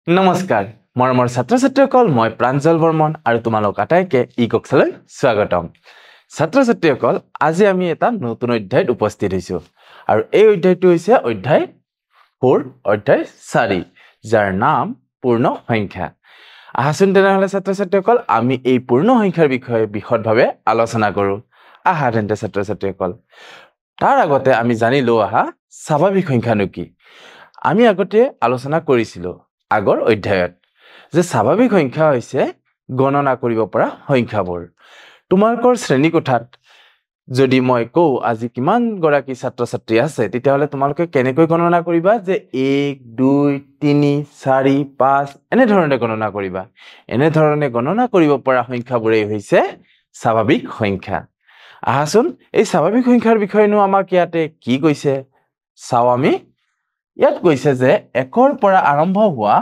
নমস্কাৰ মৰমৰ ছাত্ৰ-ছাত্ৰীসকল মই প্ৰাঞ্জল বৰ্মন আৰু তোমালোক আটাইকে ই-কক্সলৈ স্বাগতম ছাত্ৰ-ছাত্ৰীসকল আজি আমি এটা নতুন অধ্যায়ত উপস্থিত হৈছো আৰু এই অধ্যায়টো হৈছে অধ্যায় 4 অধ্যায় 4 যাৰ নাম পূৰ্ণ সংখ্যা আহাচোন তেনেহলে ছাত্ৰ-ছাত্ৰীসকল আমি এই পূৰ্ণ সংখ্যাৰ বিষয়ে বিশদভাৱে আলোচনা কৰো আহা তেন্তে ছাত্ৰ-ছাত্ৰীসকল তাৰ আগতে আমি জানিলো আহা স্বাভাৱিক সংখ্যানো কি আমি আগতে আলোচনা কৰিছিলো আগৰ অধ্যায়ত যে স্বাভাৱিক সংখ্যা হৈছে গণনা কৰিব পৰা সংখ্যাবোৰ তোমালোকৰ শ্ৰেণী কোঠাত যদি মই কও আজি কিমান গৰাকী ছাত্ৰ-ছাত্ৰী আছে তেতিয়াহলে তোমালোকে কেনেকৈ গণনা কৰিবা যে 1 2 3 4 5 এনে ধৰণে গণনা কৰিবা এনে ধৰণে গণনা কৰিব পৰা সংখ্যাবোৰেই হৈছে স্বাভাৱিক সংখ্যা আহাচোন এই স্বাভাৱিক সংখ্যাৰ বিষয়েনো আমাক ইয়াতে কি কৈছে চাও আমি ইয়াত কৈছে যে 1 ৰ পৰা আৰম্ভ হোৱা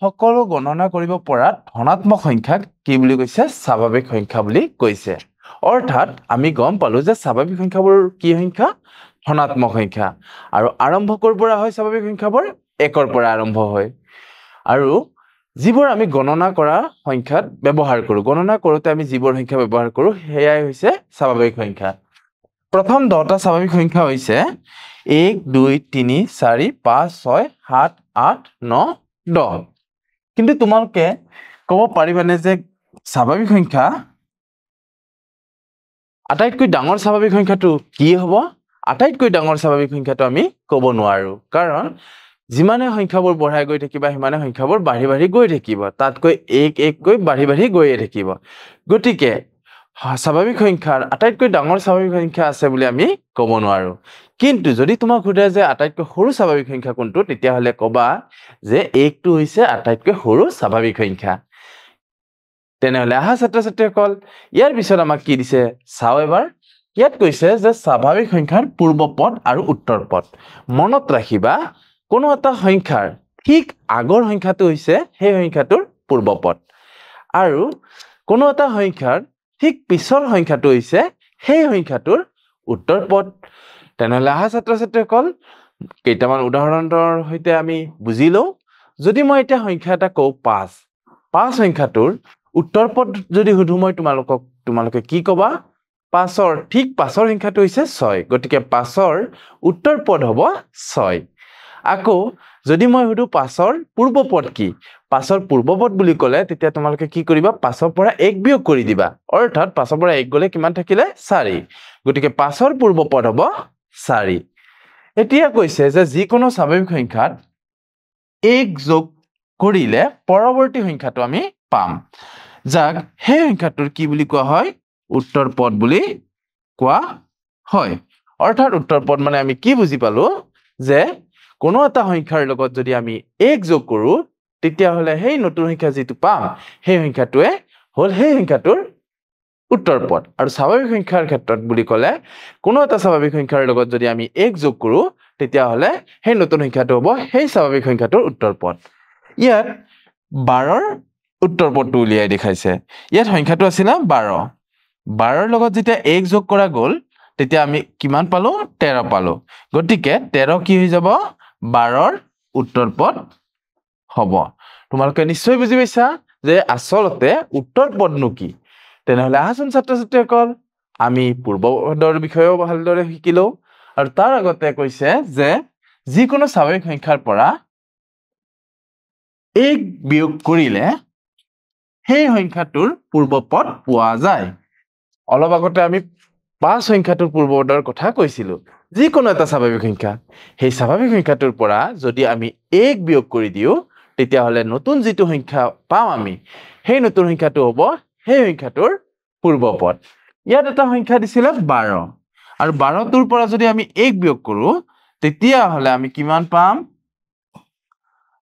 সকলো গণনা কৰিব পৰা ধনাত্মক সংখ্যাক কি বুলি কৈছে স্বাভাৱিক সংখ্যা বুলি কৈছে অৰ্থাৎ আমি গম পালো যে স্বাভাৱিক সংখ্যাবোৰ কি সংখ্যা ধনাত্মক সংখ্যা আৰু আৰম্ভ কৰ পৰা হয় স্বাভাৱিক সংখ্যাবোৰ 1 ৰ পৰা আৰম্ভ হয় আৰু যিবোৰ আমি গণনা কৰা সংখ্যাত ব্যৱহাৰ কৰো গণনা কৰোতে আমি যিবোৰ সংখ্যা ব্যৱহাৰ কৰো হেয়াই হৈছে স্বাভাৱিক সংখ্যা প্ৰথম 10টা স্বাভাৱিক সংখ্যা হৈছে 1 2 3 4 5 6 7 8 9 10 কিন্তু তোমালোকে ক'ব পাৰিবানে যে স্বাভাৱিক সংখ্যা আটাইতকৈ ডাঙৰ স্বাভাৱিক সংখ্যাটো কি হ'ব আটাইতকৈ ডাঙৰ স্বাভাৱিক সংখ্যাটো আমি ক'ব নোৱাৰো কাৰণ যিমানে সংখ্যাবোৰ বঢ়াই গৈ থাকিবা হিমানে সংখ্যাবোৰ বাঢ়ি বাঢ়ি গৈ থাকিব তাতকৈ 1 1 কৈ বাঢ়ি বাঢ়ি গৈয়ে থাকিব গতিকে স্বাভাৱিক সংখ্যাৰ আটাইতকৈ ডাঙৰ স্বাভাৱিক সংখ্যা আছে বুলি আমি ক'ব নোৱাৰো কিন্তু যদি তোমাক সোধে যে আটাইতকৈ সৰু স্বাভাৱিক সংখ্যা কোনটো তেতিয়া হলে কবা যে 1 টো হৈছে আটাইতকৈ সৰু স্বাভাৱিক সংখ্যা তেনেহলে আহা ছাত্ৰ-ছাত্ৰীসকল ইয়াৰ পিছত আমাক কি দিছে চাও এবাৰ ইয়াত কৈছে যে স্বাভাৱিক সংখ্যাৰ পূৰ্বপদ আৰু উত্তৰপদ মনত ৰাখিবা কোনো এটা সংখ্যাৰ ঠিক আগৰ সংখ্যাটো হৈছে সেই সংখ্যাটোৰ পূৰ্বপদ আৰু কোনো এটা সংখ্যাৰ ঠিক পিছৰ সংখ্যাটো হৈছে সেই সংখ্যাটোৰ উত্তৰপদ তেনেহলে আহা ছাত্ৰ-ছাত্ৰীসকল কেইটামান উদাহৰণৰ সৈতে আমি বুজিলো যদি মই এটা সংখ্যা এটা কও 5 সংখ্যাটোৰ উত্তৰপদ যদি হুধু মই তোমালোকে কি কবা 5ৰ ঠিক পাছৰ সংখ্যাটো হৈছে 6 গতিকে 5ৰ উত্তৰপদ হ'ব 6 আকৌ যদি মই হুধু 5ৰ পূৰ্বপদ কি 5ৰ পূৰ্বপদ বুলি ক'লে তেতিয়া তোমালোকে কি কৰিবা 5ৰ পৰা 1 বিয়োগ কৰি দিবা অৰ্থাৎ 5ৰ পৰা 1 গলে কিমান থাকিলে 4 গতিকে 5ৰ পূৰ্বপদ হ'ব 4 এতিয়া কৈছে যে যিকোনো স্বাভাৱিক সংখ্যাত 1 যোগ কৰিলে পৰৱৰ্তী সংখ্যাটো আমি পাম যাক সেই সংখ্যাটোৰ কি বুলি কোৱা হয় উত্তৰপদ বুলি কোৱা হয় অৰ্থাৎ উত্তৰপদ মানে আমি কি বুজি পালো যে কোনো এটা সংখ্যাৰ লগত যদি আমি 1 যোগ কৰো তেতিয়া হলে সেই নতুন সংখ্যা যেটো পাম সেই সংখ্যাটোৱে হল সেই সংখ্যাটোৰ উত্তৰপদ আৰু স্বাভাৱিক সংখ্যাৰ ক্ষেত্ৰত বুলি ক'লে কোনো এটা স্বাভাৱিক সংখ্যাৰ লগত যদি আমি 1 যোগ কৰো তেতিয়া হলে সেই নতুন সংখ্যাটো হ'ব সেই স্বাভাৱিক সংখ্যাটোৰ উত্তৰপদ ইয়াত 12ৰ উত্তৰপদটো উলিয়াই দেখাইছে ইয়াত সংখ্যাটো আছিল 12ৰ লগত যেতিয়া 1 যোগ কৰা গ'ল তেতিয়া আমি কিমান পালো 13 পালো গতিকে 13 কি হৈ যাব 12ৰ উত্তৰপদ হ'ব তোমালোকে নিশ্চয় বুজি পাইছা যে আসলতে উত্তৰপদনো কি তেনেহলে আহাচোন ছাত্ৰ-ছাত্ৰীসকল আমি পূৰ্বপদৰ বিষয়েও ভালদৰে শিকিলো আৰু তাৰ আগতে কৈছে যে যিকোনো স্বাভাৱিক সংখ্যাৰ পৰা 1 বিয়োগ কৰিলে সেই সংখ্যাটোৰ পূৰ্বপদ পোৱা যায় অলপ আগতে আমি 5 সংখ্যাটোৰ পূৰ্বপদৰ কথা কৈছিলো যিকোনো এটা স্বাভাৱিক সংখ্যা সেই স্বাভাৱিক সংখ্যাটোৰ পৰা যদি আমি 1 বিয়োগ কৰি দিও তেতিয়া হলে নতুন যেটো সংখ্যা পাম আমি সেই নতুন সংখ্যাটো হ'ব সেই সংখ্যাটোৰ পূৰ্বপদ ইয়াত এটা সংখ্যা দিছিলে 12 আৰু 12টোৰ পৰা যদি আমি 1 বিয়োগ কৰো তেতিয়া হলে আমি কিমান পাম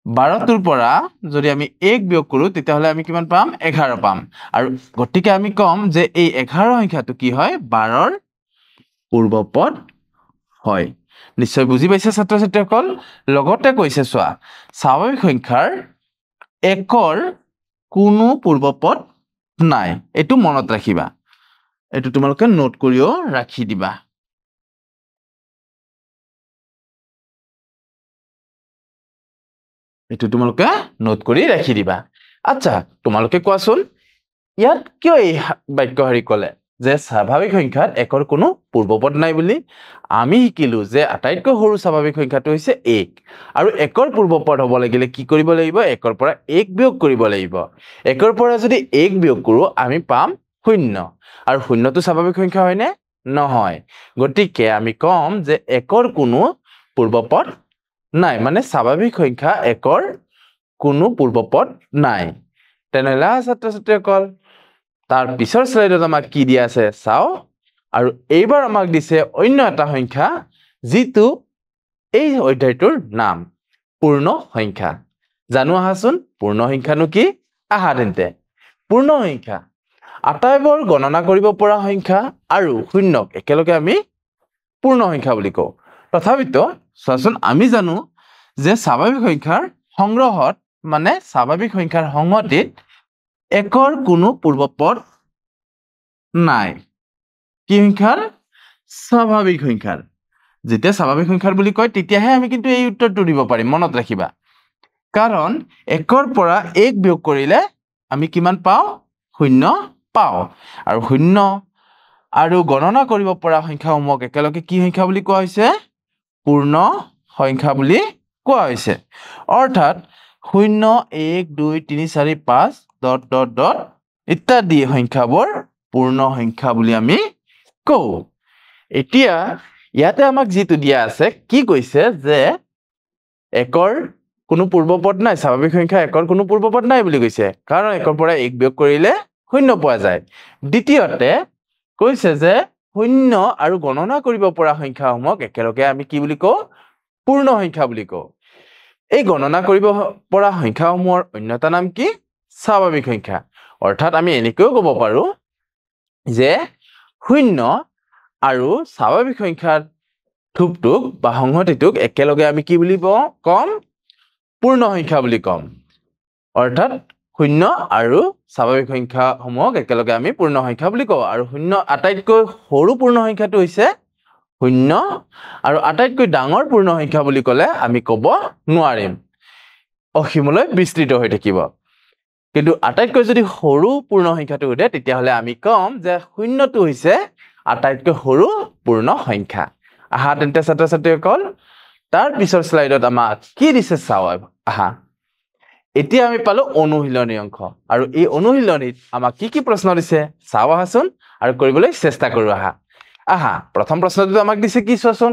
12টোৰ পৰা যদি আমি 1 বিয়োগ কৰো তেতিয়া হলে আমি কিমান পাম 11 পাম আৰু গতিকে আমি কম যে এই 11 সংখ্যাটো কি হয় 12ৰ পূৰ্বপদ হয় নিশ্চয় বুজি পাইছে ছাত্ৰ-ছাত্ৰীসকল লগতে কৈছে চোৱা স্বাভাৱিক সংখ্যাৰ 1ৰ কোনো পূৰ্বপদ নাই এটো মনত ৰাখিবা এটো তোমালোকে নোট কৰিও ৰাখি দিবা এটো তোমালোকে নোট কৰি ৰাখি দিবা আচ্ছা তোমালোকে কোৱাচোন ইয়াত কিয় এই বাক্যহাৰী ক'লে যে স্বাভাৱিক সংখ্যাত একৰ কোনো পূৰ্বপদ নাই বুলি আমি শিকিলো যে আটাইতকৈ সৰু স্বাভাৱিক সংখ্যাটো হৈছে 1 আৰু একৰ পূৰ্বপদ হ'ব লাগিলে কি কৰিব লাগিব একৰ পৰা 1 বিয়োগ কৰিব লাগিব একৰ পৰা যদি 1 বিয়োগ কৰো আমি পাম 0 আৰু 0 টো স্বাভাৱিক সংখ্যা হয়নে নহয় গতিকে আমি কম যে একৰ কোনো পূৰ্বপদ নাই মানে স্বাভাৱিক সংখ্যা একৰ কোনো পূৰ্বপদ নাই তেনেহলে ছাত্ৰ-ছাত্ৰীসকল তাৰ পিছৰ স্লাইডত আমাক কি দিয়া আছে চাও আৰু এইবাৰ আমাক দিছে অন্য এটা সংখ্যা যিটো এই অধ্যায়টোৰ নাম পূৰ্ণ সংখ্যা জানো আহাচোন পূৰ্ণ সংখ্যানো কি আহা তেন্তে পূৰ্ণ সংখ্যা আটাইবোৰ গণনা কৰিব পৰা সংখ্যা আৰু শূন্যক একেলগে আমি পূৰ্ণ সংখ্যা বুলি কওঁ তথাপিতো চোৱাচোন আমি জানো যে স্বাভাৱিক সংখ্যাৰ সংগ্ৰহত মানে স্বাভাৱিক সংখ্যাৰ সংহতিত একৰ কোনো পূৰ্বপদ নাই কি সংখ্যাৰ স্বাভাৱিক সংখ্যাৰ যেতিয়া স্বাভাৱিক সংখ্যাৰ বুলি কয় তেতিয়াহে আমি কিন্তু এই উত্তৰটো দিব পাৰিম মনত ৰাখিবা কাৰণ একৰ পৰা 1 বিয়োগ কৰিলে আমি কিমান পাও 0 পাও আৰু 0 আৰু গণনা কৰিব পৰা সংখ্যাসমূহক একেলগে কি সংখ্যা বুলি কোৱা হৈছে পূৰ্ণ সংখ্যা বুলি কোৱা হৈছে অৰ্থাৎ 0 1 2 3 4 5 ডট ডট ডট ইত্যাদি সংখ্যাবোৰ পূৰ্ণ সংখ্যা বুলি আমি কওঁ এতিয়া ইয়াতে আমাক যেটো দিয়া আছে কি কৈছে যে একৰ কোনো পূৰ্বপদ নাই স্বাভাৱিক সংখ্যা একৰ কোনো পূৰ্বপদ নাই বুলি কৈছে কাৰণ একৰ পৰা 1 বিয়োগ কৰিলে 0 পোৱা যায় দ্বিতীয়তে কৈছে যে 0 আৰু গণনা কৰিব পৰা সংখ্যাসমূহক একেলগে আমি কি বুলি কওঁ পূৰ্ণ সংখ্যা বুলি কওঁ এই গণনা কৰিব পৰা সংখ্যাসমূহৰ অন্যতা নাম কি স্বাভাৱিক সংখ্যা অৰ্থাৎ আমি এনেকৈ ক'ব পাৰো যে 0 আৰু স্বাভাৱিক সংখ্যাৰ থুপটোক বা সংহতিটোক একেলগে আমি কি বুলি কম পূৰ্ণ সংখ্যা বুলি কম অৰ্থাৎ 0 আৰু স্বাভাৱিক সংখ্যাসমূহক একেলগে আমি পূৰ্ণ সংখ্যা বুলি কওঁ আৰু 0 আটাইতকৈ সৰু পূৰ্ণ সংখ্যাটো হৈছে 0 আৰু আটাইতকৈ ডাঙৰ পূৰ্ণ সংখ্যা বুলি ক'লে আমি ক'ব নোৱাৰিম অসীমলৈ বিস্তৃত হৈ থাকিব কিন্তু আটাইতকৈ যদি সৰু পূৰ্ণ সংখ্যাটো উঠে তেতিয়া হলে আমি কম যে 0 টো হৈছে আটাইতকৈ সৰু পূৰ্ণ সংখ্যা আহা তেন্তে ছাত্ৰ-ছাত্ৰীসকল তাৰ পিছৰ স্লাইডত আমাক কি দিছে চাও আহা এতিয়া আমি পালো অনুশীলনী অংশ আৰু এই অনুশীলনীত আমাক কি প্ৰশ্ন দিছে চাও আহাচোন আৰু কৰিবলৈ চেষ্টা কৰো আহা প্ৰথম প্ৰশ্নটো আমাক দিছে কি চোৱাচোন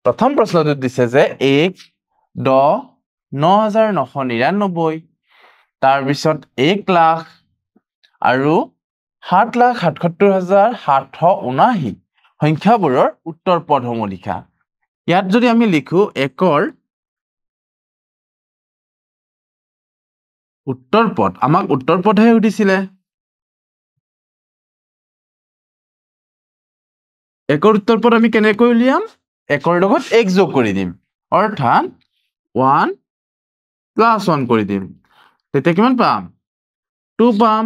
প্ৰথম প্ৰশ্নটো দিছে যে 1,10,999 তাৰ পিছত 1 লাখ আৰু 7,77,779 সংখ্যাবোৰৰ উত্তৰ পদসমূহ লিখা ইয়াত যদি আমি লিখো একৰ উত্তৰ পদ আমাক উত্তৰ পদহে সুধিছিলে একৰ উত্তৰ পদ আমি কেনেকৈ উলিয়াম একৰ লগত 1 যোগ কৰি দিম অৰ্থাৎ 1 + 1 কৰি দিম তেতিয়া কিমান পাম 2 পাম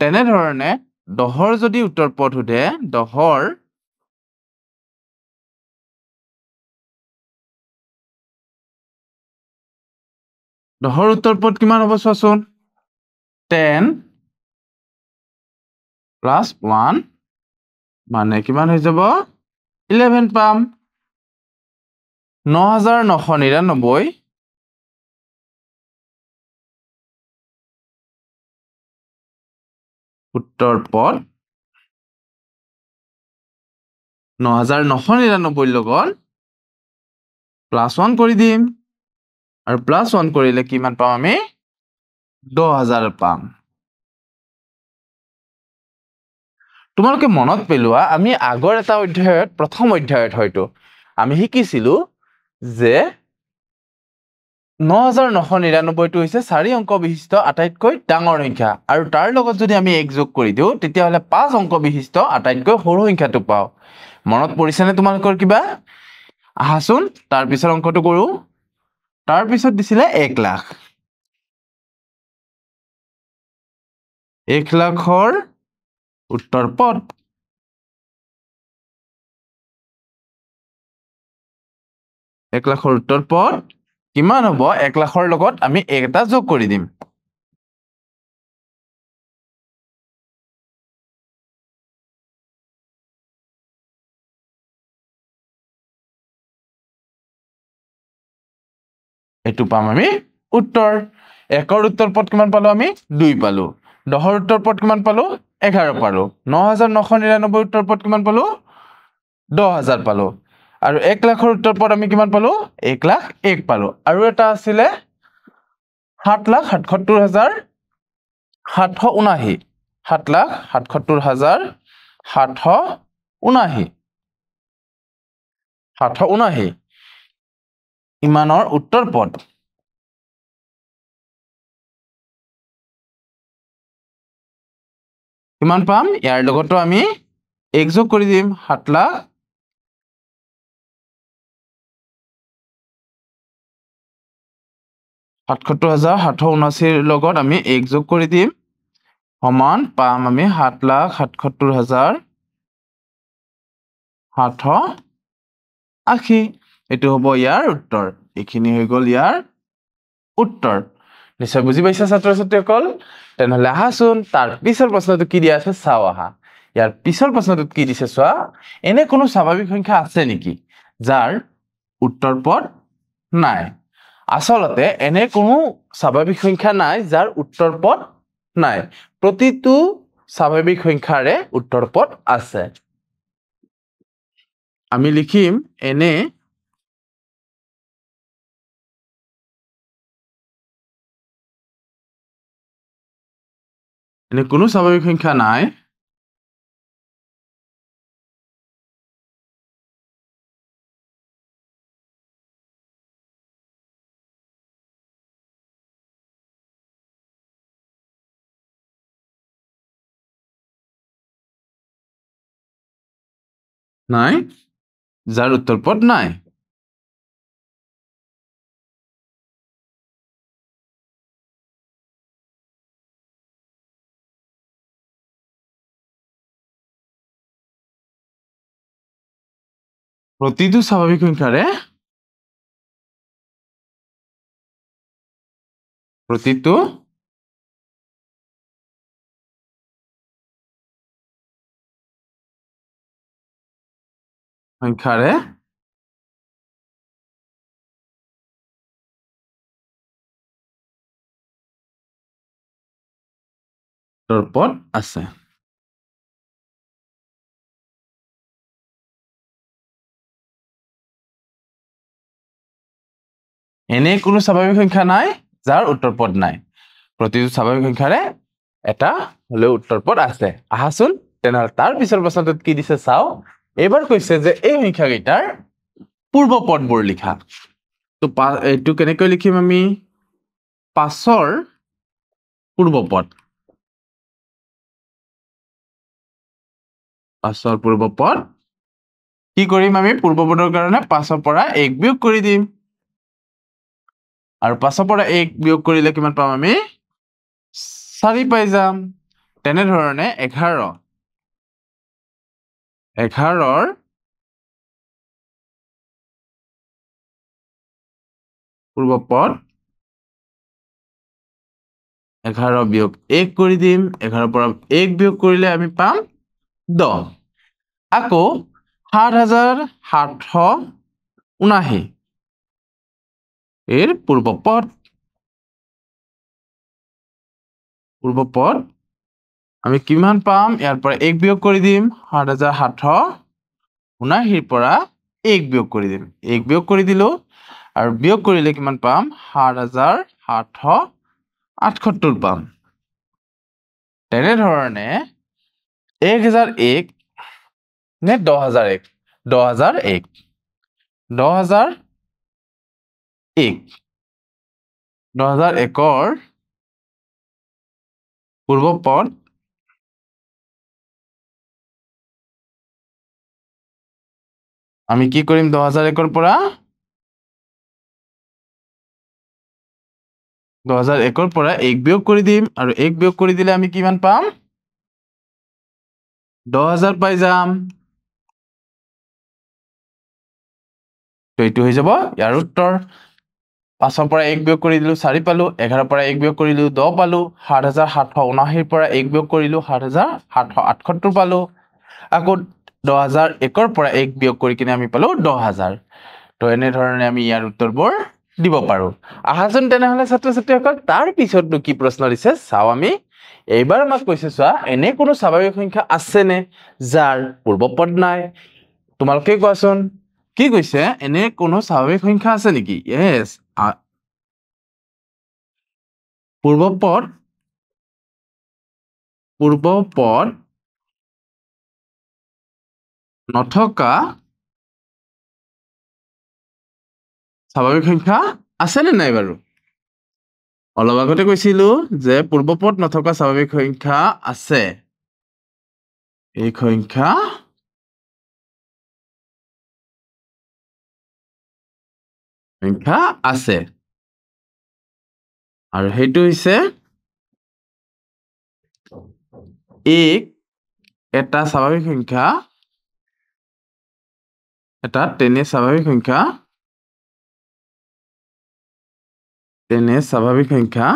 তেনে ধৰণে 10ৰ যদি উত্তৰ পদ সোধে 10ৰ উত্তৰ পদ কিমান হ'ব চোৱাচোন 10 + 1 মানে কিমান হৈ যাব 11 পাম 9,999 উত্তৰ পদ 9,999 লগত +1 কৰি দিম আৰু +1 কৰিলে কিমান পাম আমি 10,000 পাম তোমালোকে মনত পেলোৱা আমি আগৰ এটা অধ্যায়ত প্ৰথম অধ্যায়ত হয়তো আমি শিকিছিলো যে 9,999 টো হৈছে 4 অংক বিশিষ্ট আটাইতকৈ ডাঙৰ সংখ্যা আৰু তাৰ লগত যদি আমি 1 যোগ কৰি দিও তেতিয়া হলে 5 অংক বিশিষ্ট আটাইতকৈ সৰু সংখ্যাটো পাও মনত পৰিছেনে তোমালোকৰ কিবা আহাচোন তাৰ পিছৰ অংকটো কৰো তাৰ পিছত দিছিলে 1 লাখ 1 লাখৰ উত্তৰ পদ 1 লাখৰ উত্তৰ পদ কিমান হ'ব 1 লাখৰ লগত আমি এটা যোগ কৰি দিম এটু পাম আমি উত্তৰ 1ৰ উত্তৰ পদ কিমান পালো আমি 2 পালো 10ৰ উত্তৰ পদ কিমান পালো 11 পালো 9999 উত্তৰ পদ কিমান পালো 10000 পালো আৰু 1 লাখৰ উত্তৰ পদ আমি কিমান পালো 1 লাখ 1 পালো আৰু এটা আছিলে 7,77,779 7,77,779 ইমানৰ উত্তৰ পদ কিমান পাম ইয়াৰ লগতো আমি 1 যোগ কৰি দিম 7,00,000 77,779 লগত আমি 1 যোগ কৰি দিম সমান পাম আমি 7,77,780 এটো হ'ব ইয়াৰ উত্তৰ এখিনি হৈ গল ইয়াৰ উত্তৰ নিশ্চয় বুজি পাইছা ছাত্ৰ ছাত্ৰীসকল তেনেহলে আহাচোন তাৰ পিছৰ প্ৰশ্নটো কি দিয়া আছে চাও আহা ইয়াৰ পিছৰ প্ৰশ্নটো কি দিছে চোৱা এনে কোনো স্বাভাৱিক সংখ্যা আছে নেকি যাৰ উত্তৰ পদ নাই আসলতে এনে কোনো স্বাভাৱিক সংখ্যা নাই যাৰ উত্তৰ পদ নাই প্ৰতিটো স্বাভাৱিক সংখ্যাৰে উত্তৰ পদ আছে আমি লিখিম এনে কোনো স্বাভাৱিক সংখ্যা নাই নাই যাৰ উত্তৰ পদ নাই প্ৰতিটো স্বাভাৱিক সংখ্যাৰে প্ৰতিটো সংখ্যাৰে উত্তৰ পদ আছে এনে কোনো স্বাভাৱিক সংখ্যা নাই যাৰ উত্তৰ পদ নাই প্ৰতিটো স্বাভাৱিক সংখ্যাৰে এটা হলে উত্তৰ পদ আছে আহাচোন তেনেহলে তাৰ পিছৰ প্ৰশ্নটোত কি দিছে চাও এবাৰ কৈছে যে এই সংখ্যা কেইটাৰ পূৰ্ব পদবোৰ লিখা তো এইটো কেনেকৈ লিখিম আমি 5ৰ পূৰ্ব পদ 5ৰ পূৰ্ব পদ কি কৰিম আমি পূৰ্ব পদৰ কাৰণে 5ৰ পৰা 1 বিয়োগ কৰি দিম আৰু 5ৰ পৰা 1 বিয়োগ কৰিলে কিমান পাম আমি 4 পাই যাম তেনে ধৰণে 11ৰ পূৰ্ব পদ 11 বিয়োগ 1 কৰি দিম 11ৰ পৰা 1 বিয়োগ কৰিলে আমি পাম 10 আকৌ 7,779 এৰ পূৰ্ব পদ আমি কিমান পাম ইয়াৰ পৰা 1 বিয়োগ কৰি দিম 7,779 পৰা 1 বিয়োগ কৰি দিম 1 বিয়োগ কৰি দিলো আৰু বিয়োগ কৰিলে কিমান পাম 7,778 পাম তেনে ধৰণে 1001 নে 1001 1001 1001ৰ পূৰ্ব পদ আমি কি কৰিম 1001ৰ পৰা 1 বিয়োগ কৰি দিম আৰু 1 বিয়োগ কৰি দিলে আমি কিমান পাম 10,000 পাই যাম তো এইটো হৈ যাব ইয়াৰ উত্তৰ 5ৰ পৰা 1 বিয়োগ কৰি দিলো 4 পালো 11ৰ পৰা 1 বিয়োগ কৰিলো 10 পালো 7779ৰ পৰা 1 বিয়োগ কৰিলো 7778 পালো আকৌ 10001ৰ পৰা 1 বিয়োগ কৰি কিনে আমি পালো 10000 তো এনে ধৰণে আমি ইয়াৰ উত্তৰবোৰ দিব পাৰো আহাচোন তেনেহলে ছাত্ৰ-ছাত্ৰীসকল তাৰ পিছতনো কি প্ৰশ্ন দিছে চাও আমি এইবাৰ আমাক কৈছে চোৱা এনে কোনো স্বাভাৱিক সংখ্যা আছে নে যাৰ পূৰ্বপদ নাই তোমালোকে কোৱাচোন কি কৈছে এনে কোনো স্বাভাৱিক সংখ্যা আছে নেকি yes পূৰ্বপদ নথকা স্বাভাৱিক সংখ্যা আছে নে নাই বাৰু অলপ আগতে কৈছিলো যে পূৰ্বপদ নথকা স্বাভাৱিক সংখ্যা আছে এই সংখ্যা আছে আৰু সেইটো হৈছে এটা স্বাভাৱিক সংখ্যা এটা তেনে স্বাভাৱিক সংখ্যা এটা তেনে স্বাভাৱিক সংখ্যা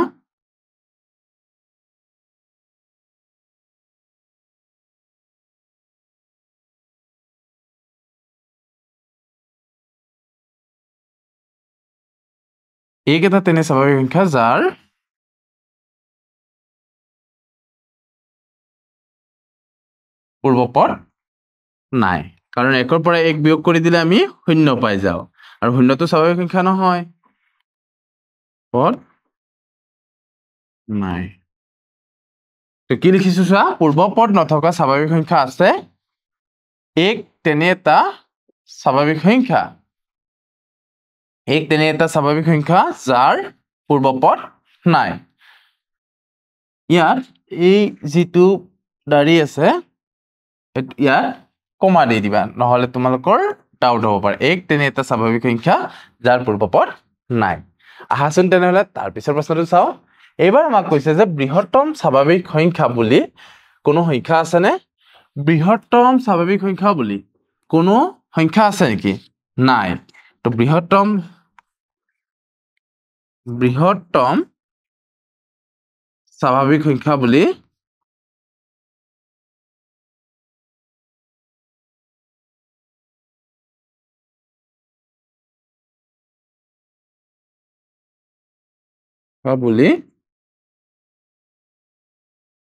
যাৰ পূৰ্বপদ নাই কাৰণ 1ৰ পৰা 1 বিয়োগ কৰি দিলে আমি 0 পাই যাও আৰু 0টো স্বাভাৱিক সংখ্যা নহয় পদ নাই তো কি লিখিছো চোৱা পূৰ্বপদ নথকা স্বাভাৱিক সংখ্যা আছে তেনে এটা স্বাভাৱিক সংখ্যা তেনে এটা স্বাভাৱিক সংখ্যা যাৰ পূৰ্বপদ নাই ইয়াত এই যেটো দাঁৰি আছে ইয়াত কমা দি দিবা নহলে তোমালোকৰ ডাউট হ'ব পাৰে তেনে এটা স্বাভাৱিক সংখ্যা যাৰ পূৰ্বপদ নাই আহাচোন তেনেহলে তাৰ পিছৰ প্ৰশ্নটো চাও এইবাৰ আমাক কৈছে যে বৃহত্তম স্বাভাৱিক সংখ্যা বুলি কোনো সংখ্যা আছে নে বৃহত্তম স্বাভাৱিক সংখ্যা বুলি কোনো সংখ্যা আছে নেকি নাই তো বৃহত্তম স্বাভাৱিক সংখ্যা বুলি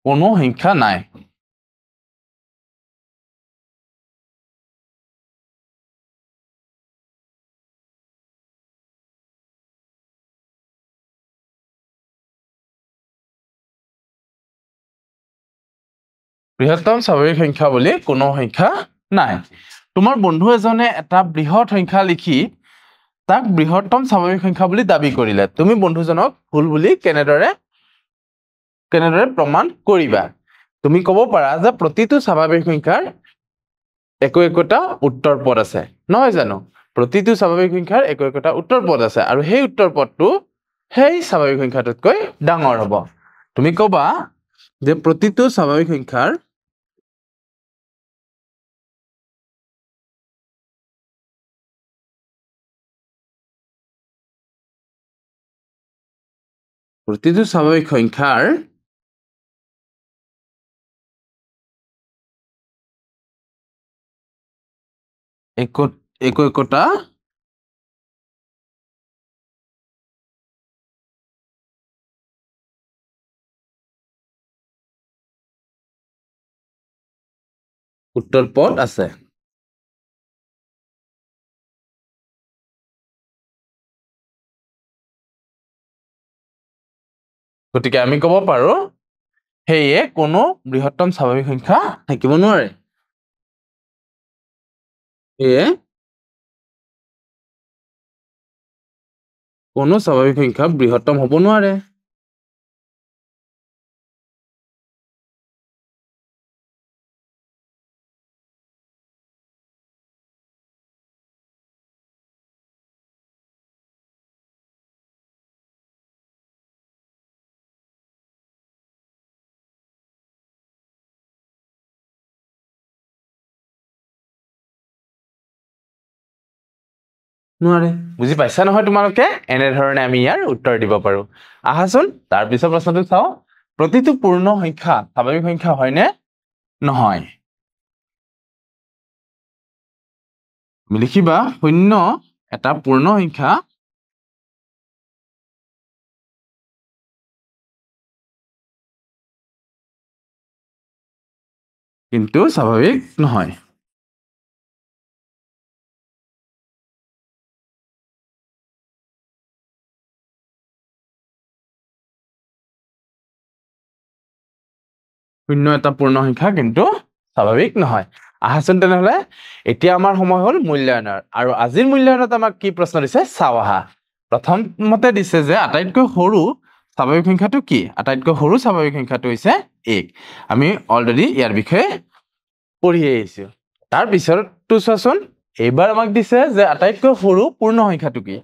কোনো সংখ্যা নাই বৃহত্তম স্বাভাৱিক সংখ্যা বুলি কোনো সংখ্যা নাই তোমাৰ বন্ধু এজনে এটা বৃহৎ সংখ্যা লিখি তাক বৃহত্তম স্বাভাৱিক সংখ্যা বুলি দাবী কৰিলে তুমি বন্ধুজনক ভুল বুলি কেনেদৰে প্ৰমাণ কৰিবা তুমি ক'ব পাৰা যে প্ৰতিটো স্বাভাৱিক সংখ্যাৰ একোটা উত্তৰ পদ আছে নহয় জানো প্ৰতিটো স্বাভাৱিক সংখ্যাৰ একোটা উত্তৰ পদ আছে আৰু সেই উত্তৰ পদটো সেই স্বাভাৱিক সংখ্যাটোতকৈ ডাঙৰ হ'ব তুমি ক'বা যে প্ৰতিটো স্বাভাৱিক সংখ্যাৰ একোটা উত্তৰ পদ আছে গতিকে আমি ক'ব পাৰো হেয়ে কোনো বৃহত্তম স্বাভাৱিক সংখ্যা থাকিব নোৱাৰে কোনো স্বাভাৱিক সংখ্যা বৃহত্তম হ'ব নোৱাৰে নোৱাৰে বুজি পাইছা নহয় তোমালোকে এনে ধৰণে আমি ইয়াৰ উত্তৰ দিব পাৰো আহাচোন তাৰ পিছৰ প্ৰশ্নটো চাও প্ৰতিটো পূৰ্ণ সংখ্যা স্বাভাৱিক সংখ্যা হয়নে নহয় লিখিবা শূন্য এটা পূৰ্ণ সংখ্যা কিন্তু স্বাভাৱিক নহয় শূন্য এটা পূৰ্ণ সংখ্যা কিন্তু স্বাভাৱিক নহয় আহাচোন তেনেহলে এতিয়া আমাৰ সময় হল মূল্যায়নৰ আৰু আজিৰ মূল্যায়নত আমাক কি প্ৰশ্ন দিছে চাও আহা প্ৰথমতে দিছে যে আটাইতকৈ সৰু স্বাভাৱিক সংখ্যাটো কি আটাইতকৈ সৰু স্বাভাৱিক সংখ্যাটো হৈছে 1 আমি অলৰেডি ইয়াৰ বিষয়ে পঢ়ি আহিছো তাৰ পিছৰটো চোৱাচোন এইবাৰ আমাক দিছে যে আটাইতকৈ সৰু পূৰ্ণ সংখ্যাটো কি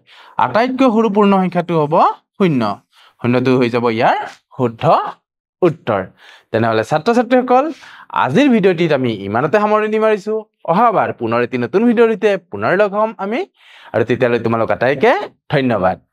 আটাইতকৈ সৰু পূৰ্ণ সংখ্যাটো হ'ব 0 শূন্যটো হৈ যাব ইয়াৰ শুদ্ধ উত্তৰ তেনেহলে ছাত্ৰ ছাত্ৰীসকল আজিৰ ভিডিঅ'টিত আমি ইমানতে সামৰণি মাৰিছো অহাবাৰ পুনৰ এটি নতুন ভিডিঅ'ৰ সৈতে পুনৰ লগ হ'ম আমি আৰু তেতিয়ালৈ তোমালোক আটাইকে ধন্যবাদ